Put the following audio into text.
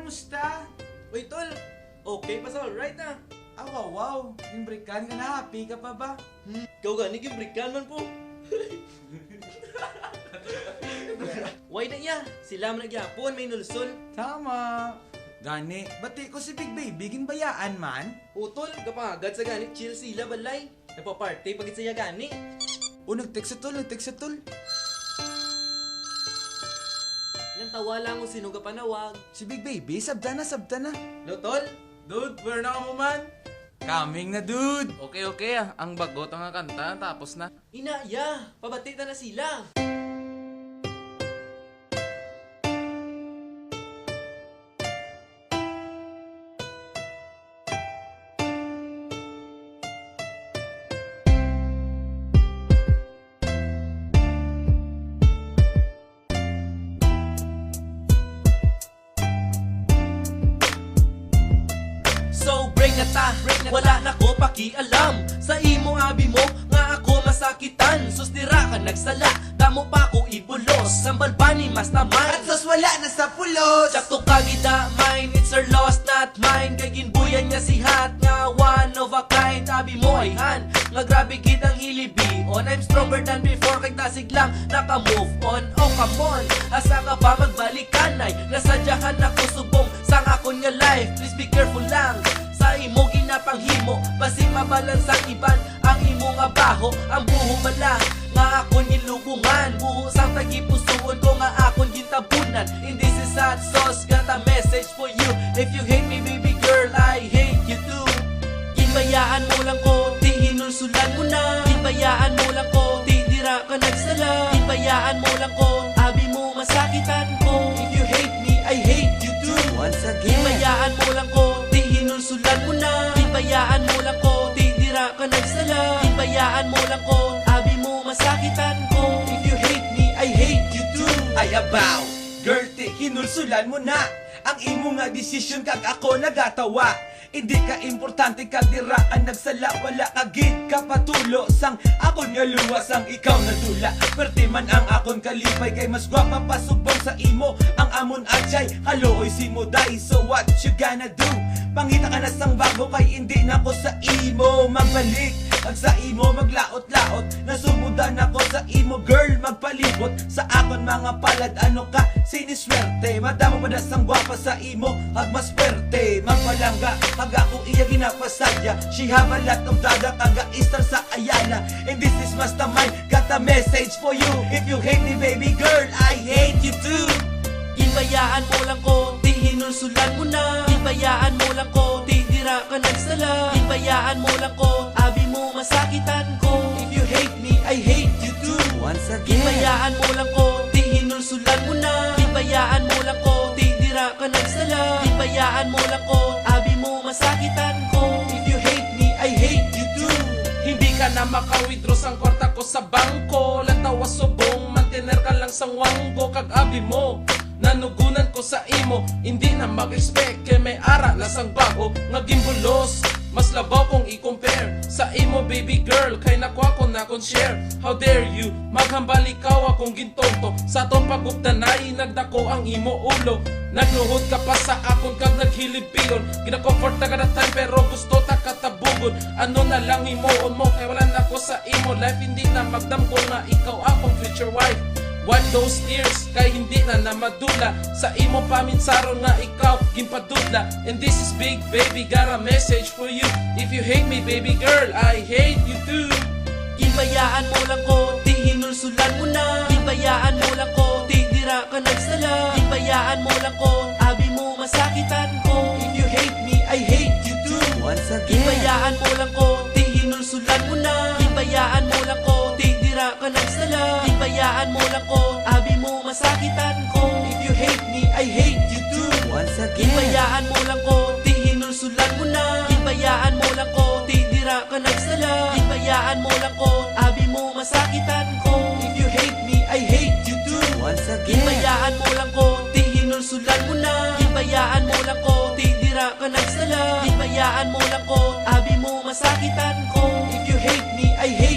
kamusta? Uy, tol! Okay pa sa alright na. Wow. Imbrikan ka na, happy ka pa ba? Ikaw gani, gibrikan man po. Why na iya? Sila man nagyapon, may nulsol. Tama. Gani, bati ko si Big Baby, ginbayaan man. O tol, kapagad sa gani, chill sila balay. Napaparty pagit saya gani. O, nag-text sa tol. Ilang tawa lang kung sino ka panawag. Si Big Baby, sabta na. No, tol? Dude, where na ka mo man? Coming na, dude. Okay ah. Ang bagot ang kanta, tapos na. Inaya, pabati na sila. So break na ta, wala na ko pakialam sa imo abi mo nga ako masakitan. Susdira ka nagsala, damo pa ko ibulos. Sambal ba ni mas naman? At sos wala na sa pulos. Sakto kagida mine, it's her loss not mine. Kay ginbuyan niya si Hat nga one of a kind. Abi mo ay han, nga grabe gid ang hilibi on. I'm stronger than before, kay tasig lang naka-move on. Oh come on, asa ka pa magbalikan ay nasadyahan ako subong sang akon nga life. Please be careful lang sa imo ginapanghimo, basig mabalans ang iban ang imo nga baho. Ang buho bala nga akon gilubungan, buho sang tagipusuon ko nga akon gitabunan. And this is hot sauce, got a message for you. If you hate me baby girl, I hate you too. Ginbayaan mo lang ko, di hinulsulan mo na. Ginbayaan mo lang ko, di dira ka nagsala. Ginbayaan mo lang ko, abi mo masakitan ko. If you hate me, I hate you too. Once again. Ginbayaan mo lang ko, di hinulsulan mo na. Ginbayaan mo lang ko, di dira ka nagsala. Ginbayaan mo lang ko, abi mo masakitan ko. If you hate me, I hate you too. Ay abaw, girl, hinulsulan mo na. Ang imo nga desisyon kag ako nagatawa. Hindi ka importante kag dira ka nagsala. Wala ka gid ka patulo sang akon nga luwas ang ikaw nadula. Perte man ang akon kalipay kay mas gwapa pa subong sa imo. Ang amon atsay kaluoy si mo day. So what you gonna do? Pangita ka na sang bago kay hindi na ko sa imo magbalik. Pag sa imo maglaot-laot, nasumudan ako sa imo girl magpalibot. Sa akon mga palad ano ka siniswerte. Madamo pa sang gwapa sa imo hag mas perte. Magpalangga hag ako iya ginapasadya. She have a lot of dada kaga istar sa Ayala. And this is Mastermind, got a message for you. If you hate me baby girl, I hate you too. Ginbayaan mo lang ko, di hinulsulan mo na. Ginbayaan mo lang ko, di dira ka nagsala. Ginbayaan mo lang ko, abi mo masakitan ko. If you hate me, I hate you too. Once again. Ginbayaan mo lang ko, di hinulsulan mo na. Ginbayaan mo lang ko, di dira ka nagsala. Ginbayaan mo lang ko, abi mo masakitan ko. If you hate me, I hate you too. Hindi ka na maka-withdraw sang kwarta ko sa bangko. Latawa subong, mantener ka lang sang wanggo. Kag abi mo, nanugunan ko sa imo. Hindi na mag-expect kay may ara na sang bago. Naging bulos, mas labaw kong i-compare sa imo baby girl. Kay nakuha ko na kong share. How dare you, maghambal ikaw akong gintonto. Sa atong pagugdanay, nagdako ang imo ulo. Nagluhod ka pa sa akon kag naghilipilon. Gina-comfort na kada time pero gusto ta katabugod. Ano na lang imoon mo kay wala na ko sa imo life. Hindi na magdamgo nga ikaw akong future wife. Wipe those tears kay hindi na namadula. Sa imo paminsaron nga ikaw ginpadudla. And this is Big Baby, got a message for you. If you hate me baby girl, I hate you too. Ginbayaan mo lang ko, di hinulsulan mo na. Ginbayaan mo lang ko, di dira ka nagsala. Ginbayaan mo lang ko, abi mo masakitan ko. If you hate me, I hate you too. Once again. Ginbayaan mo lang ko, di hinulsulan mo na. Ginbayaan mo lang ko, di dira ka nagsala. Ginbayaan mo lang ko, abi mo masakitan ko. If you hate me, I hate you too. Once again. Ginbayaan mo lang ko, di hinulsulan mo na. Ginbayaan mo lang ko, di dira ka nagsala. Ginbayaan mo lang ko, abi mo masakitan ko. If you hate me, I hate you too. Once again. Ginbayaan mo lang ko, di hinulsulan mo na. Ginbayaan mo lang ko, di dira ka nagsala. Ginbayaan mo lang ko, abi mo masakitan ko. If you hate me, I hate